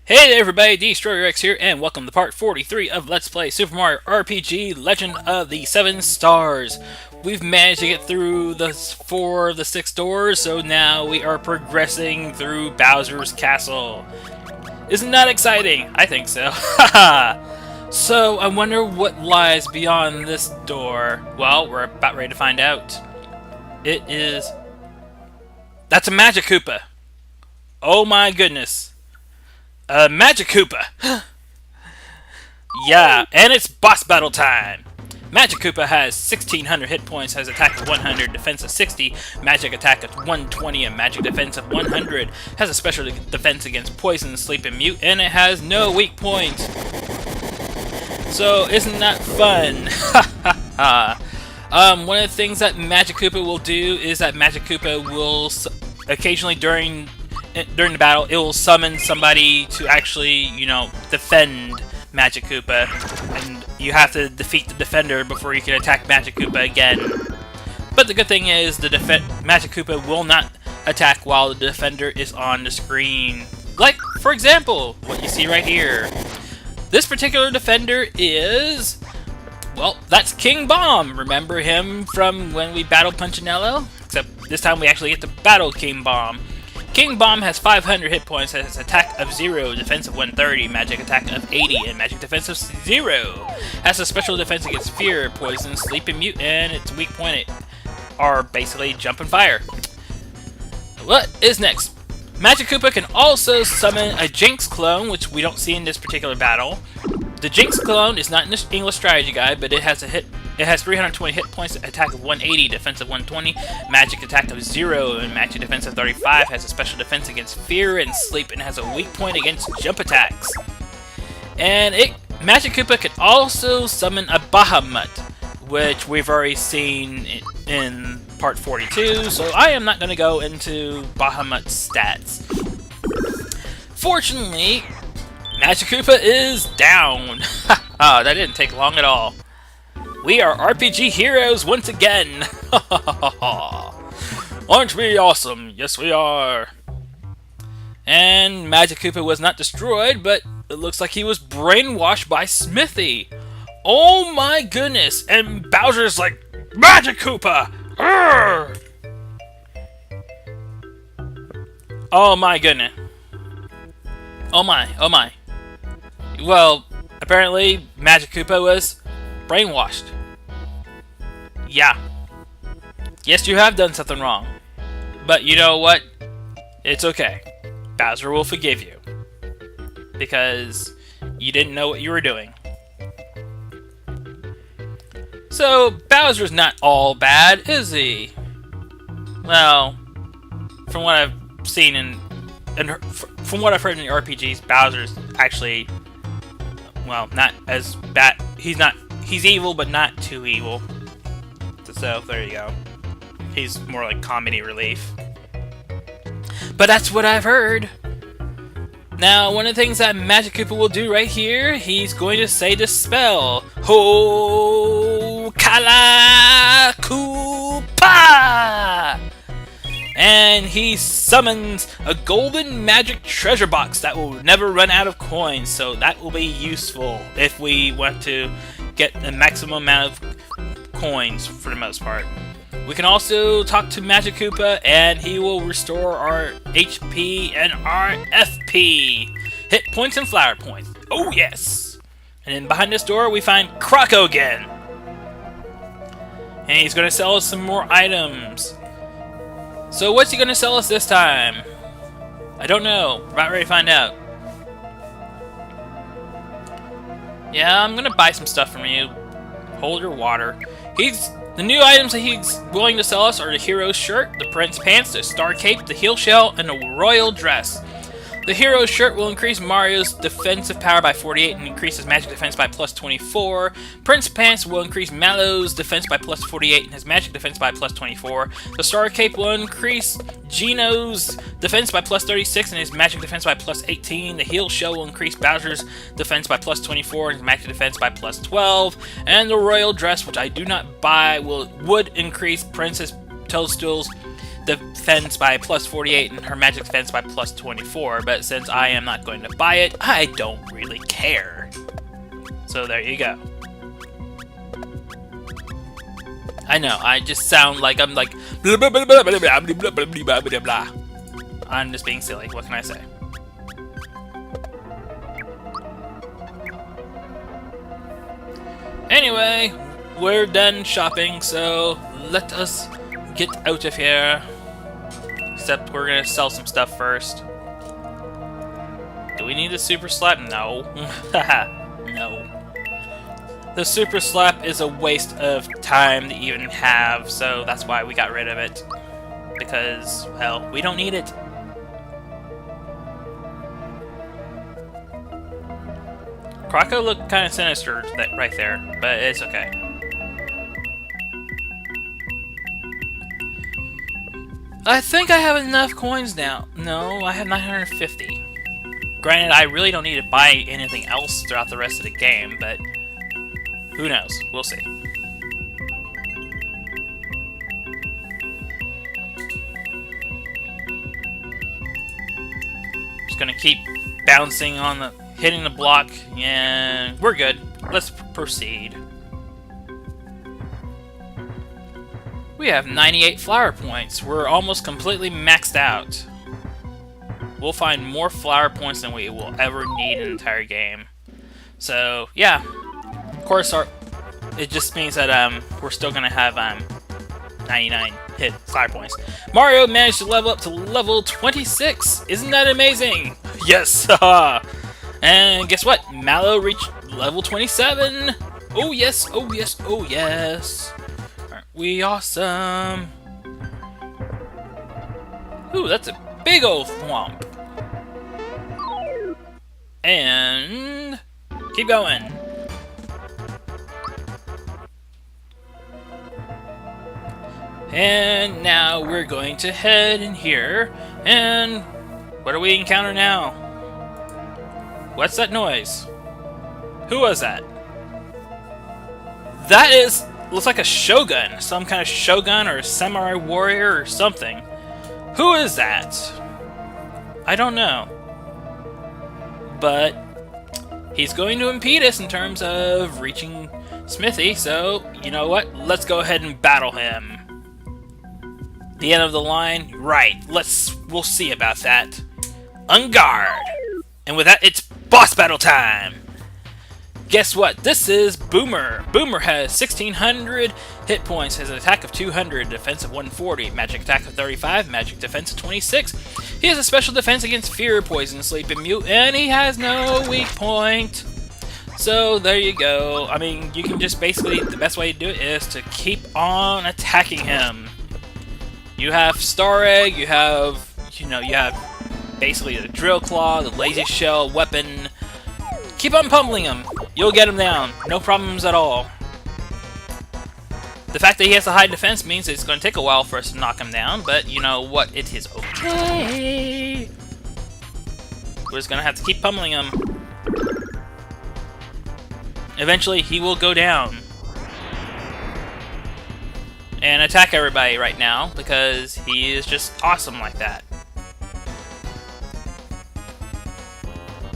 Hey there everybody, Destroyer X here, and welcome to part 43 of Let's Play Super Mario RPG Legend of the Seven Stars. We've managed to get through the 4 of the 6 doors, so now we are progressing through Bowser's Castle. Isn't that exciting? I think so. Haha! So, I wonder what lies beyond this door. Well, we're about ready to find out. It is... That's a Magic Koopa! Oh my goodness. Magic Koopa! Yeah, and it's boss battle time! Magic Koopa has 1600 hit points, has attack of 100, defense of 60, magic attack of 120, and magic defense of 100. Has a special defense against poison, sleep, and mute, and it has no weak points. So, isn't that fun? One of the things that Magic Koopa will do is that Magic Koopa will occasionally during the battle, it will summon somebody to actually, defend Magic Koopa, and you have to defeat the defender before you can attack Magic Koopa again. But the good thing is, the Magic Koopa will not attack while the defender is on the screen. Like, for example, what you see right here. This particular defender is... well, that's King Bomb! Remember him from when we battled Punchinello? Except this time we actually get to battle King Bomb. King Bomb has 500 hit points, has attack of 0, defense of 130, magic attack of 80, and magic defense of 0. Has a special defense against fear, poison, sleep, and mute, and its weak point are basically jump and fire. What is next? Magic Koopa can also summon a Jinx clone, which we don't see in this particular battle. The Jinx clone is not in this English strategy guide, but it has 320 hit points, attack of 180, defense of 120, magic attack of 0, and magic defense of 35, has a special defense against fear and sleep, and has a weak point against jump attacks. And Magic Koopa can also summon a Bahamut, which we've already seen in part 42, so I am not going to go into Bahamut's stats. Fortunately, Magic Koopa is down. That didn't take long at all. We are RPG heroes once again! Aren't we awesome? Yes, we are! And Magic Koopa was not destroyed, but it looks like he was brainwashed by Smithy. Oh my goodness! And Bowser's like, Magic Koopa! Arrgh! Oh my goodness. Oh my, oh my. Well, apparently Magic Koopa was brainwashed. Yeah. Yes, you have done something wrong. But you know what? It's okay. Bowser will forgive you. Because you didn't know what you were doing. So, Bowser's not all bad, is he? Well, from what I've seen from what I've heard in the RPGs, Bowser's actually, well, not as bad. He's evil, but not too evil. So, there you go. He's more like comedy relief. But that's what I've heard. Now, one of the things that Magic Koopa will do right here, he's going to say the spell. Ho Kala Koopa! And he summons a golden magic treasure box that will never run out of coins, so that will be useful if we want to get the maximum amount of coins for the most part. We can also talk to Magic Koopa, and he will restore our HP and our FP. Hit points and flower points. Oh yes! And then behind this door we find Croco again. And he's going to sell us some more items. So what's he going to sell us this time? I don't know. We're about ready to find out. Yeah, I'm going to buy some stuff from you. Hold your water. The new items that he's willing to sell us are the Hero's Shirt, the Prince Pants, the Star Cape, the Heel Shell, and the Royal Dress. The Hero's Shirt will increase Mario's defensive power by 48 and increase his magic defense by plus 24. Prince Pants will increase Mallow's defense by plus 48 and his magic defense by plus 24. The Star Cape will increase Gino's defense by plus 36 and his magic defense by plus 18. The Heel Shell will increase Bowser's defense by plus 24 and his magic defense by plus 12. And the Royal Dress, which I do not buy, would increase Princess Toadstool's defense by plus 48 and her magic defense by plus 24, but since I am not going to buy it, I don't really care. So there you go. I know, I just sound like I'm like blah blah blah blah blah blah blah blah blah blah. I'm just being silly, what can I say? Anyway, we're done shopping, so let us get out of here. Except we're gonna sell some stuff first. Do we need a super slap? No. No. The super slap is a waste of time to even have, so that's why we got rid of it. Because, well, we don't need it. Croco looked kind of sinister right there, but it's okay. I think I have enough coins now. No, I have 950. Granted, I really don't need to buy anything else throughout the rest of the game, but who knows? We'll see. Just gonna keep bouncing on the... hitting the block, and we're good. Let's proceed. We have 98 flower points. We're almost completely maxed out. We'll find more flower points than we will ever need in the entire game. So, yeah. Of course, it just means that we're still gonna have 99 hit flower points. Mario managed to level up to level 26. Isn't that amazing? Yes! And guess what? Mallow reached level 27! Oh yes, oh yes, oh yes! Aren't we awesome? Ooh, that's a big old thwomp! And... keep going! And now we're going to head in here, and... what do we encounter now? What's that noise? Who was that? That is... looks like a Shogun. Some kind of Shogun or samurai warrior or something. Who is that? I don't know. But he's going to impede us in terms of reaching Smithy, so you know what? Let's go ahead and battle him. The end of the line? Right. We'll see about that. On guard! And with that, it's boss battle time! Guess what? This is Boomer. Boomer has 1600 hit points, has an attack of 200, defense of 140, magic attack of 35, magic defense of 26. He has a special defense against fear, poison, sleep, and mute, and he has no weak point. So there you go. I mean, you can just basically, the best way to do it is to keep on attacking him. You have Star Egg, you have basically the Drill Claw, the Lazy Shell, weapon. Keep on pummeling him. You'll get him down. No problems at all. The fact that he has a high defense means it's going to take a while for us to knock him down, but you know what? It is okay. We're just going to have to keep pummeling him. Eventually, he will go down. And attack everybody right now, because he is just awesome like that.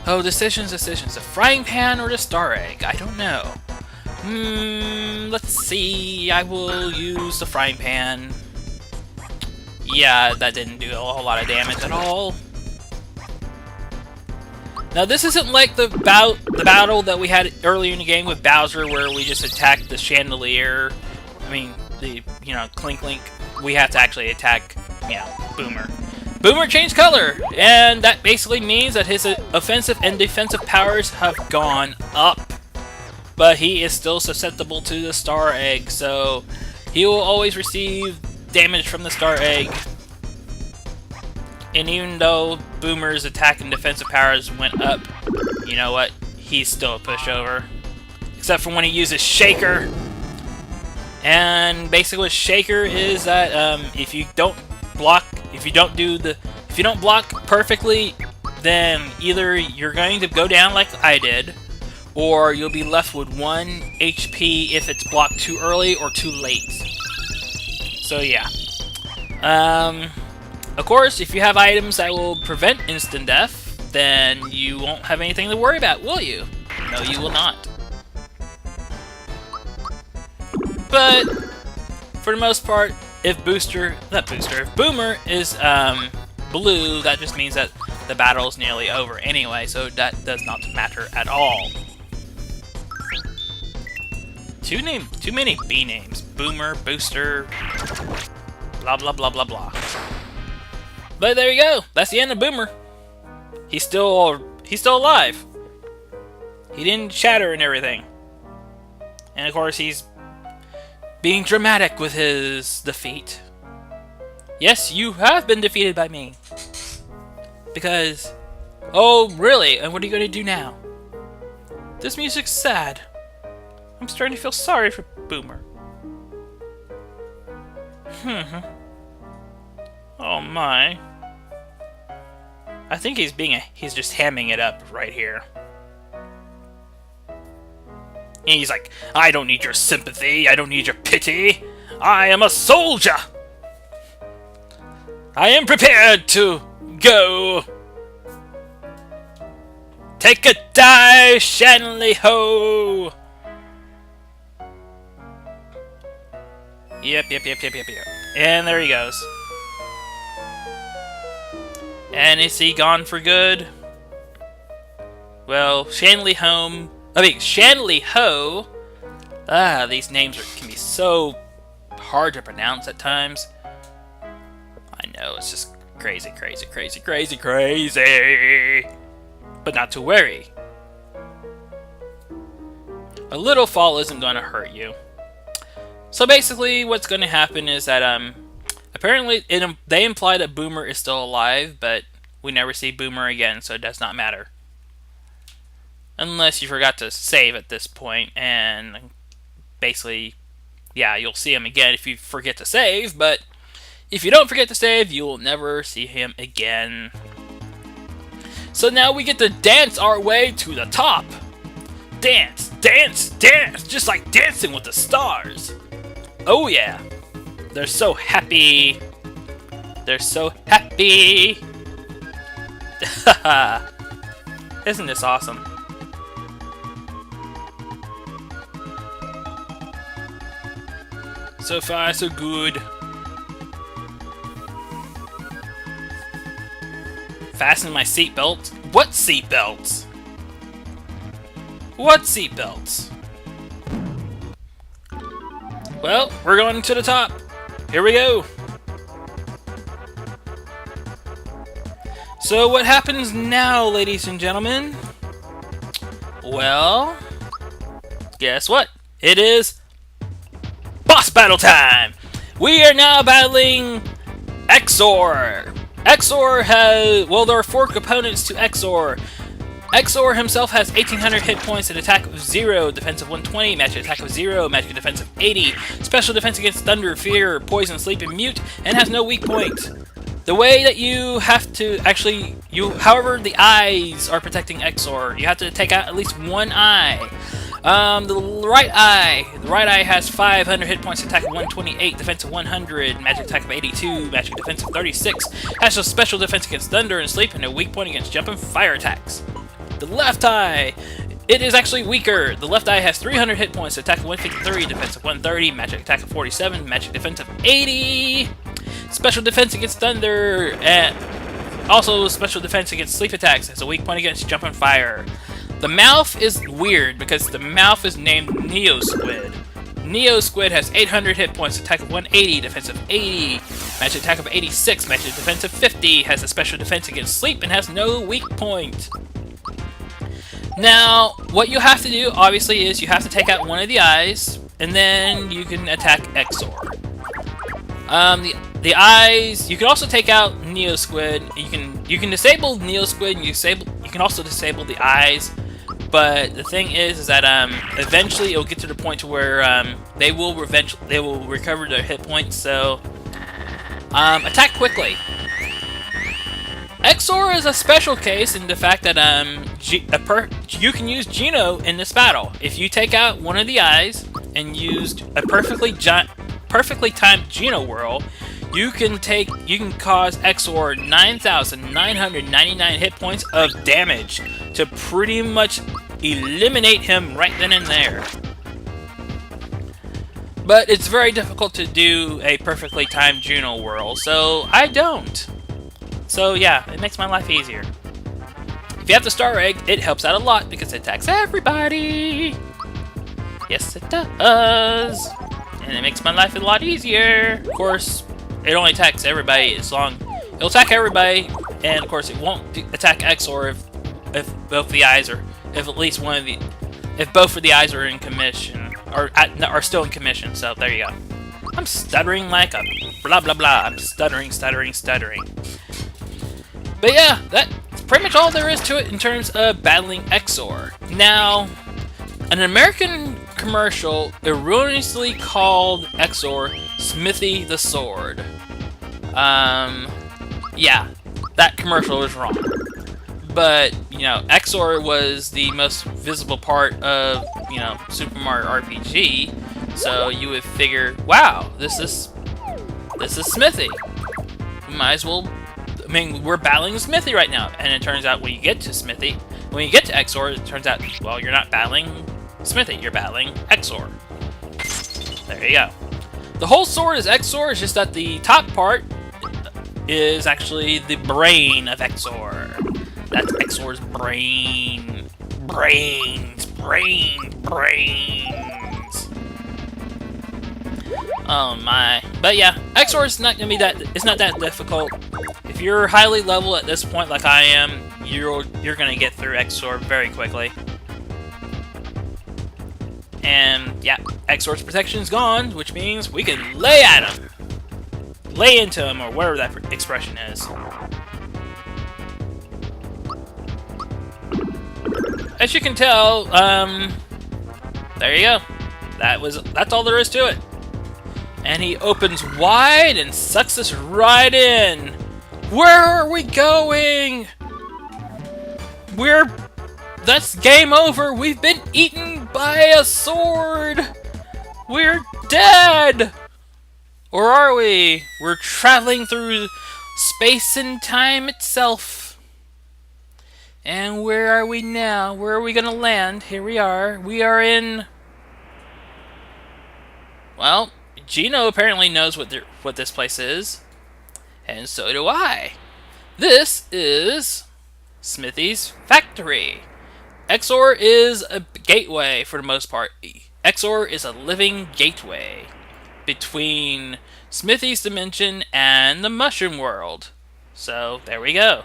Oh, decisions. The frying pan or the star egg? I don't know. Let's see. I will use the frying pan. Yeah, that didn't do a whole lot of damage at all. Now, this isn't like the battle that we had earlier in the game with Bowser, where we just attacked the chandelier. I mean, the, Clink Link. We have to actually attack, Boomer. Boomer changed color, and that basically means that his offensive and defensive powers have gone up. But he is still susceptible to the Star Egg, so he will always receive damage from the Star Egg. And even though Boomer's attack and defensive powers went up, you know what? He's still a pushover. Except for when he uses Shaker. And basically what Shaker is that if you don't block perfectly, then either you're going to go down like I did, or you'll be left with 1 HP if it's blocked too early or too late. So yeah. Of course, if you have items that will prevent instant death, then you won't have anything to worry about, will you? No, you will not. But for the most part, if Boomer is blue, that just means that the battle is nearly over anyway, so that does not matter at all. Too many B names. Boomer, Booster, blah blah blah blah blah. But there you go. That's the end of Boomer. He's still alive. He didn't shatter and everything. And of course he's being dramatic with his defeat. Yes, you have been defeated by me. Because, oh really? And what are you going to do now? This music's sad. I'm starting to feel sorry for Boomer. Oh my. I think he's just hamming it up right here. And he's like, I don't need your sympathy, I don't need your pity. I am a soldier. I am prepared to go. Take a dive, Shanley Ho. Yep. And there he goes. And is he gone for good? Well, Shanley Ho. These names can be so hard to pronounce at times. I know, it's just crazy. But not to worry. A little fall isn't going to hurt you. So basically, what's going to happen is that apparently they imply that Boomer is still alive, but we never see Boomer again, so it does not matter. Unless you forgot to save at this point, and basically, yeah, you'll see him again if you forget to save, but if you don't forget to save, you will never see him again. So now we get to dance our way to the top. Dance, just like Dancing with the Stars. Oh yeah, they're so happy. Isn't this awesome? So far, so good. Fasten my seatbelt. What seatbelts? What seatbelts? Well, we're going to the top. Here we go. So what happens now, ladies and gentlemen? Well, guess what? It is boss battle time! We are now battling Exor. Exor has, well, there are 4 components to Exor. Exor himself has 1800 hit points and attack of 0, defense of 120, magic attack of 0, magic defense of 80, special defense against thunder, fear, poison, sleep, and mute, and has no weak point. The way that you have to actually, however, the eyes are protecting Exor. You have to take out at least one eye. The right eye has 500 hit points, attack of 128, defense of 100, magic attack of 82, magic defense of 36, has a special defense against thunder and sleep, and a weak point against jump and fire attacks. The left eye, it is actually weaker. The left eye has 300 hit points, attack of 153, defense of 130, magic attack of 47, magic defense of 80, special defense against thunder, and also special defense against sleep attacks, has a weak point against jump and fire. The mouth is weird because the mouth is named Neo Squid. Neo Squid has 800 hit points, attack of 180, defense of 80, magic attack of 86, magic defense of 50, has a special defense against sleep, and has no weak point. Now, what you have to do, obviously, is you have to take out one of the eyes, and then you can attack Exor. The eyes, you can also take out Neo Squid. You can disable Neo Squid, and you can also disable the eyes. But the thing is that eventually it'll get to the point to where they will recover their hit points. So attack quickly. Exor is a special case in the fact that you can use Geno in this battle. If you take out one of the eyes and used a perfectly timed Geno whirl, you can cause Exor 9,999 hit points of damage to pretty much eliminate him right then and there. But it's very difficult to do a perfectly timed Juno whirl, so I don't. So yeah, it makes my life easier. If you have the Star Egg, it helps out a lot because it attacks everybody. Yes, it does. And it makes my life a lot easier. Of course, it only attacks everybody as long... It'll attack everybody, and of course it won't attack Exor if both the eyes are... If at least one of the... If both of the eyes are in commission. Or are still in commission, so there you go. I'm stuttering like a blah blah blah. I'm stuttering. But yeah, that's pretty much all there is to it in terms of battling Exor. Now, an American commercial erroneously called Exor Smithy the Sword. Yeah, that commercial was wrong. But, you know, Exor was the most visible part of, you know, Super Mario RPG, so you would figure, wow, this is Smithy. We might as well, I mean, we're battling Smithy right now, and it turns out when you get to Exor, it turns out, well, you're not battling Smithy, you're battling Exor. There you go. The whole sword is Exor, it's just that the top part is actually the brain of Exor. That's Exor's brain. Brains. Oh my. But yeah, Exor is not gonna be that. It's not that difficult. If you're highly level at this point, like I am, you're gonna get through Exor very quickly. And yeah, Exor's protection is gone, which means we can lay at him, lay into him, or whatever that expression is. As you can tell, there you go. That's all there is to it. And he opens wide and sucks us right in. Where are we going? That's game over. We've been eaten by a sword. We're dead. Or are we? We're traveling through space and time itself. And where are we now? Where are we gonna land? Here we are. We are in... Well, Gino apparently knows what this place is. And so do I. This is Smithy's factory. Exor is a gateway for the most part. Exor is a living gateway between Smithy's dimension and the Mushroom World. So, there we go.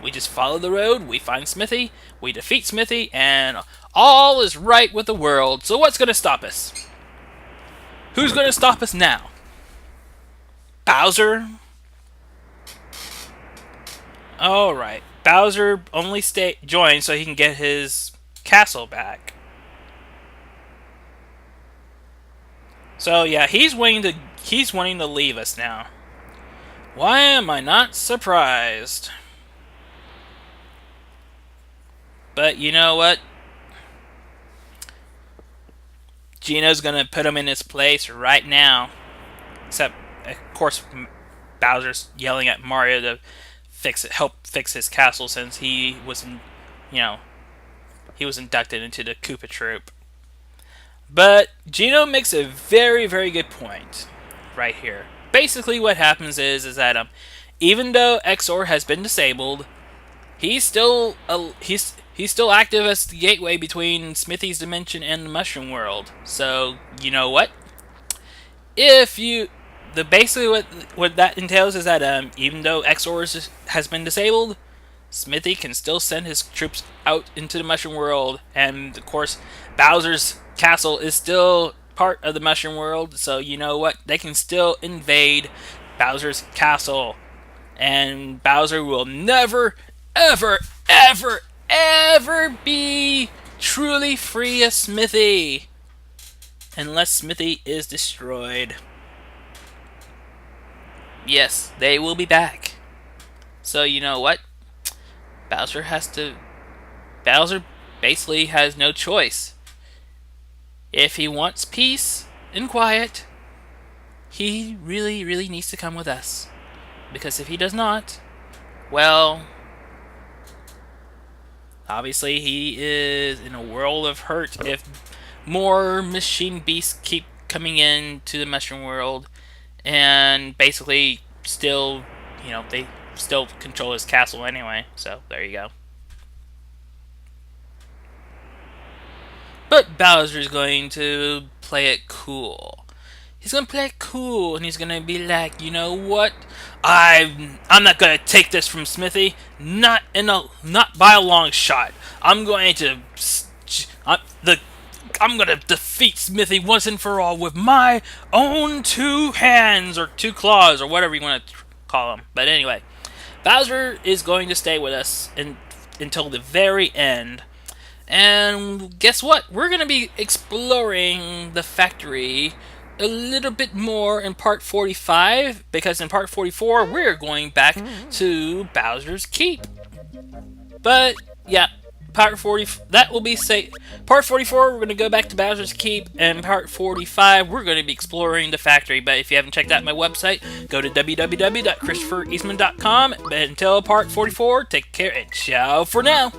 We just follow the road, we find Smithy, we defeat Smithy, and all is right with the world. So what's going to stop us? Who's going to stop us now? Bowser? Alright. Bowser only joined so he can get his castle back. So yeah, he's wanting to leave us now. Why am I not surprised? But you know what? Gino's gonna put him in his place right now. Except, of course, Bowser's yelling at Mario to help fix his castle since he was, he was inducted into the Koopa Troop. But Gino makes a very, very good point right here. Basically, what happens is that even though Exor has been disabled, he's still active as the gateway between Smithy's dimension and the Mushroom World. So you know what? Basically what that entails is that even though Exor has been disabled, Smithy can still send his troops out into the Mushroom World, and of course Bowser's castle is still part of the Mushroom World. So you know what? They can still invade Bowser's castle, and Bowser will never, ever, ever, ever be truly free of Smithy unless Smithy is destroyed. Yes, they will be back. So you know what? Bowser basically has no choice. If he wants peace and quiet, he really, really needs to come with us. Because if he does not, well, obviously he is in a world of hurt if more machine beasts keep coming into the mushroom world and basically still, they still control his castle anyway. So there you go. But Bowser's going to play it cool. He's gonna play it cool, and he's gonna be like, you know what? I'm not gonna take this from Smithy. Not by a long shot. I'm going to I'm gonna defeat Smithy once and for all with my own two hands or two claws or whatever you want to call them. But anyway, Bowser is going to stay with us until the very end. And guess what? We're going to be exploring the factory a little bit more in part 45, because in part 44 we're going back to Bowser's Keep. But yeah, part 40 that will be part 44 we're going to go back to Bowser's Keep, and part 45 we're going to be exploring the factory. But if you haven't checked out my website, go to www.christophereastman.com. But until part 44, take care and ciao for now.